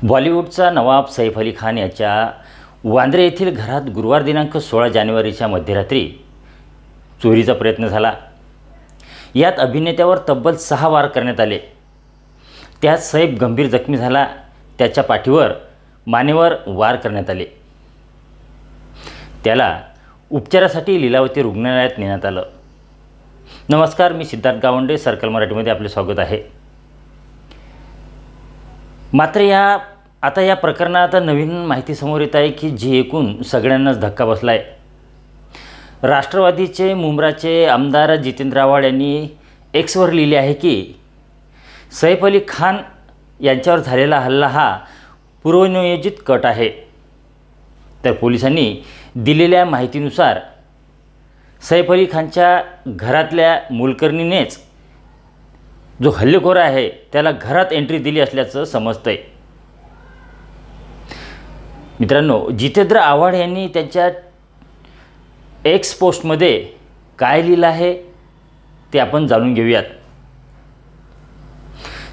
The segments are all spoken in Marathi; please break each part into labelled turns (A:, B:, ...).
A: बॉलिवूडचा नवाब सैफ अली खान याच्या वांद्रे येथील घरात गुरुवार दिनांक 16 जानेवारीच्या मध्यरात्री चोरीचा प्रयत्न झाला। यात अभिनेत्यावर तब्बल 6 वार करण्यात आले। त्यात सैफ गंभीर जखमी झाला। त्याच्या पाठीवर मानेवर वार करण्यात आले। त्याला उपचारासाठी लीलावती रुग्णालयात नेण्यात आलं। नमस्कार, मी सिद्धार्थ गावंडे, सर्कल मराठीमध्ये आपले स्वागत आहे। मात्र आता या प्रकरणात नवीन माहिती समोर येत आहे की जी ऐकून सगळ्यांनाच धक्का बसला आहे। राष्ट्रवादीचे मुंब्राचे आमदार जितेंद्र आव्हाड यांनी एक्सवर लिहिले आहे की सैफ अली खान यांच्यावर झालेला हल्ला हा पूर्वनियोजित कट आहे। तर पोलिसांनी दिलेल्या माहितीनुसार सैफ अली खानच्या घरातल्या मोलकरणीनेच जो हल्लेखोर आहे त्याला घरात एंट्री दिली असल्याचं समजतंय। मित्रांनो, जितेंद्र आव्हाड यांनी त्यांच्या एक्स पोस्टमध्ये काय लिहिलं आहे ते आपण जाणून घेऊयात।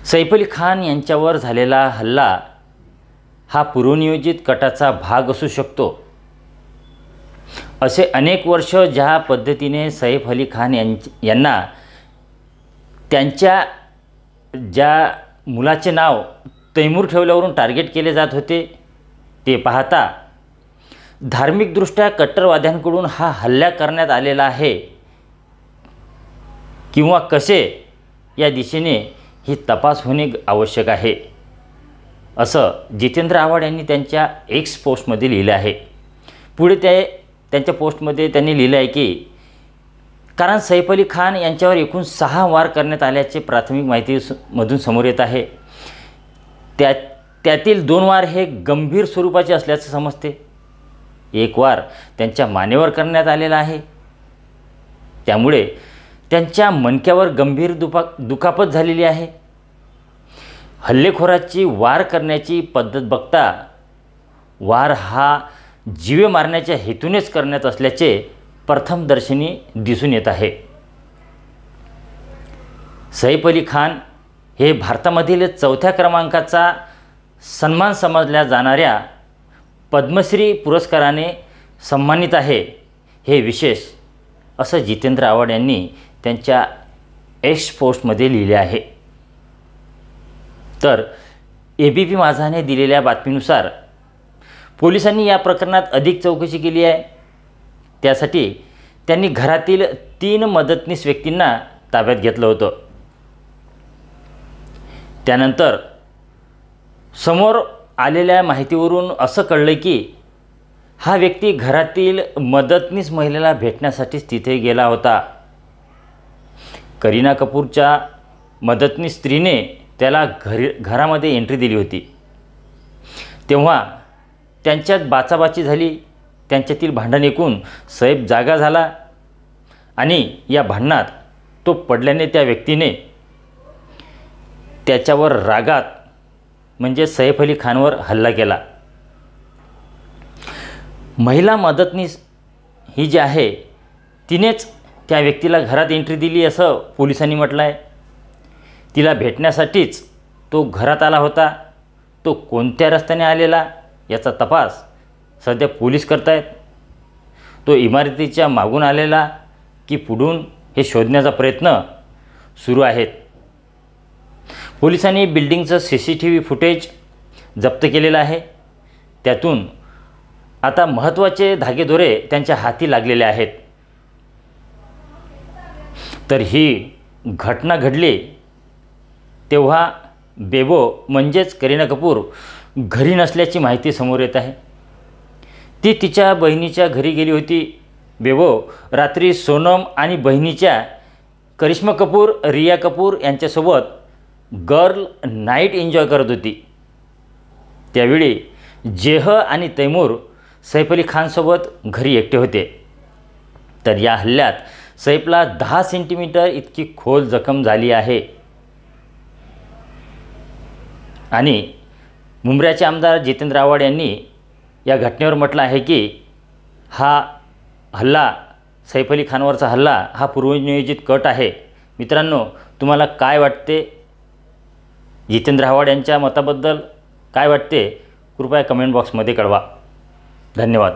A: सैफ अली खान यांच्यावर झालेला हल्ला हा पूर्वनियोजित कटाचा भाग असू शकतो। असे अनेक वर्ष ज्या पद्धतीने सैफ अली खान यांना त्यांच्या ज्या मुलाचे नाव तैमूर ठेवल्यावरून टार्गेट केले जात होते ते पाहता धार्मिकदृष्ट्या कट्टरवाद्यांकडून हा हल्ला करण्यात आलेला आहे किंवा कसे या दिशेने ही तपास होणे आवश्यक आहे, असं जितेंद्र आव्हाड यांनी त्यांच्या एक्स पोस्टमध्ये लिहिलं आहे। पुढे त्यांच्या पोस्टमध्ये त्यांनी लिहिलं आहे की कारण सैफ अली खान यांच्यावर एकूण 6 वार करण्यात आल्याचे प्राथमिक माहितीमधून समोर येत आहे। त्यातील 2 वार हे गंभीर स्वरूपाचे असल्याचे समजते। एक वार त्यांच्या मानेवर करण्यात आलेला आहे, त्यामुळे त्यांच्या मणक्यावर गंभीर दुखापत झालेली आहे। हल्लेखोराची वार करण्याची पद्धत बघता वार हा जीवे मारण्याच्या हेतूनेच करण्यात असल्याचे प्रथमदर्शनी दिसून येत आहे। सैफ अली खान हे भारतामधील 4थ्या क्रमांकाचा सन्मान समजल्या जाणाऱ्या पद्मश्री पुरस्काराने सन्मानित आहे, हे विशेष, असं जितेंद्र आव्हाड यांनी त्यांच्या एक्स पोस्टमध्ये लिहिले आहे। तर ABP माझाने दिलेल्या बातमीनुसार पोलिसांनी या प्रकरणात अधिक चौकशी केली आहे। त्यासाठी त्यांनी घरातील 3 मदतनीस व्यक्तींना ताब्यात घेतलं होतं। त्यानंतर समोर आलेल्या माहितीवरून असं कळलं की हा व्यक्ती घरातील मदतनीस महिलेला भेटण्यासाठीच तिथे गेला होता। करीना कपूरच्या मदतनीस स्त्रीने त्याला घरामध्ये एंट्री दिली होती। तेव्हा त्यांच्यात बाचाबाची झाली। त्यांच्यातील भांडण ऐकून सैफ जागा झाला आणि या भांडणात तो पडल्याने त्या व्यक्तीने त्याच्यावर रागात म्हणजे सैफ अली खानवर हल्ला केला। महिला मदतनीस ही जी आहे तिनेच त्या व्यक्तीला घरात एंट्री दिली असं पोलिसांनी म्हटलं आहे। तिला भेटण्यासाठीच तो घरात आला होता। तो कोणत्या रस्त्याने आलेला याचा तपास सध्या पोलीस करतायत। तो इमारतीच्या मागून आलेला की पुढून हे शोधण्याचा प्रयत्न सुरू आहेत। पोलिसांनी बिल्डिंगचं CCTV फुटेज जप्त केलेलं आहे। त्यातून आता महत्त्वाचे धागेदोरे त्यांच्या हाती लागलेले आहेत। तर ही घटना घडली तेव्हा बेबो म्हणजेच करीना कपूर घरी नसल्याची माहिती समोर येत आहे। ती तिच्या बहिणीच्या घरी गेली होती। बेबो रात्री सोनम आणि बहिणीच्या करिश्मा कपूर, रिया कपूर यांच्यासोबत गर्ल नाईट एन्जॉय करत होती। त्यावेळी जेह आणि तैमूर सैफ अली खानसोबत घरी एकटे होते। तर या हल्ल्यात सैफला 10 सेंटीमीटर इतकी खोल जखम झाली आहे आणि मुंब्र्याचे आमदार जितेंद्र आव्हाड यांनी या घटनेवर म्हटलं आहे की हा हल्ला, सैफ अली खानवरचा हल्ला हा पूर्वनियोजित कट आहे। मित्रांनो, तुम्हाला काय वाटते? जितेंद्र आव्हाड यांच्या मताबद्दल काय वाटते कृपया कमेंट बॉक्समध्ये कळवा. धन्यवाद.